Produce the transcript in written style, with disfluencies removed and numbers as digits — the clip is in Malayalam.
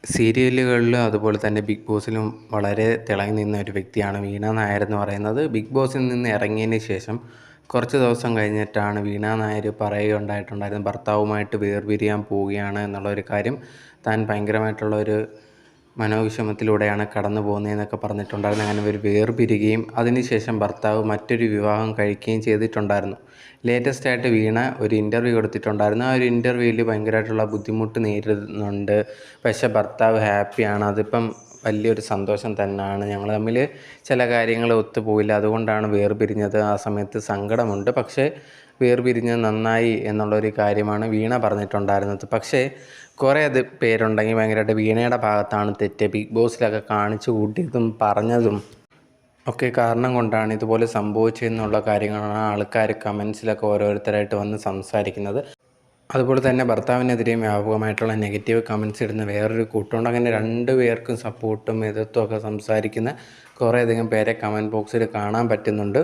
സീരിയലുകളിലും അതുപോലെ തന്നെ ബിഗ് ബോസിലും വളരെ തിളങ്ങി നിന്ന ഒരു വ്യക്തിയാണ് വീണ നായർ എന്ന് പറയുന്നത്. ബിഗ് ബോസിൽ നിന്ന് ഇറങ്ങിയതിന് ശേഷം കുറച്ച് ദിവസം കഴിഞ്ഞിട്ടാണ് വീണ നായർ പറയുകയുണ്ടായിട്ടുണ്ടായിരുന്നു ഭർത്താവുമായിട്ട് വേർപിരിയാൻ പോവുകയാണ് എന്നുള്ളൊരു കാര്യം. താൻ ഭയങ്കരമായിട്ടുള്ളൊരു മനോവിഷമത്തിലൂടെയാണ് കടന്നു പോകുന്നതെന്നൊക്കെ പറഞ്ഞിട്ടുണ്ടായിരുന്നു. അങ്ങനെ ഒരു വേർപിരിയുകയും അതിനുശേഷം ഭർത്താവ് മറ്റൊരു വിവാഹം കഴിക്കുകയും ചെയ്തിട്ടുണ്ടായിരുന്നു. ലേറ്റസ്റ്റ് ആയിട്ട് വീണ ഒരു ഇൻ്റർവ്യൂ കൊടുത്തിട്ടുണ്ടായിരുന്നു. ആ ഒരു ഇൻ്റർവ്യൂവിൽ ഭയങ്കരമായിട്ടുള്ള ബുദ്ധിമുട്ട് നേരിടുന്നുണ്ട്, പക്ഷേ ഭർത്താവ് ഹാപ്പിയാണ്. അതിപ്പം വലിയൊരു സന്തോഷം തന്നെയാണ്. ഞങ്ങൾ തമ്മിൽ ചില കാര്യങ്ങൾ ഒത്തുപോയില്ല, അതുകൊണ്ടാണ് വേർപിരിഞ്ഞത്. ആ സമയത്ത് സങ്കടമുണ്ട്, പക്ഷേ വേർപിരിഞ്ഞത് നന്നായി എന്നുള്ളൊരു കാര്യമാണ് വീണ പറഞ്ഞിട്ടുണ്ടായിരുന്നത്. പക്ഷേ കുറേ പേരുണ്ടെങ്കിൽ ഭയങ്കരമായിട്ട് വീണയുടെ ഭാഗത്താണ് തെറ്റ്. ബിഗ് ബോസിലൊക്കെ കാണിച്ചു കൂട്ടിയതും പറഞ്ഞതും ഒക്കെ കാരണം കൊണ്ടാണ് ഇതുപോലെ സംഭവിച്ചതെന്നുള്ള കാര്യങ്ങളാണ് ആൾക്കാർ കമൻസിലൊക്കെ ഓരോരുത്തരായിട്ട് വന്ന് സംസാരിക്കുന്നത്. അതുപോലെ തന്നെ ഭർത്താവിനെതിരെയും വ്യാപകമായിട്ടുള്ള നെഗറ്റീവ് കമൻസ് ഇടുന്ന വേറൊരു കൂട്ടമുണ്ട്. അങ്ങനെ രണ്ട് പേർക്കും സപ്പോർട്ടും എതിർത്തും ഒക്കെ സംസാരിക്കുന്ന കുറേയധികം പേരെ കമൻറ്റ് ബോക്സിൽ കാണാൻ പറ്റുന്നുണ്ട്.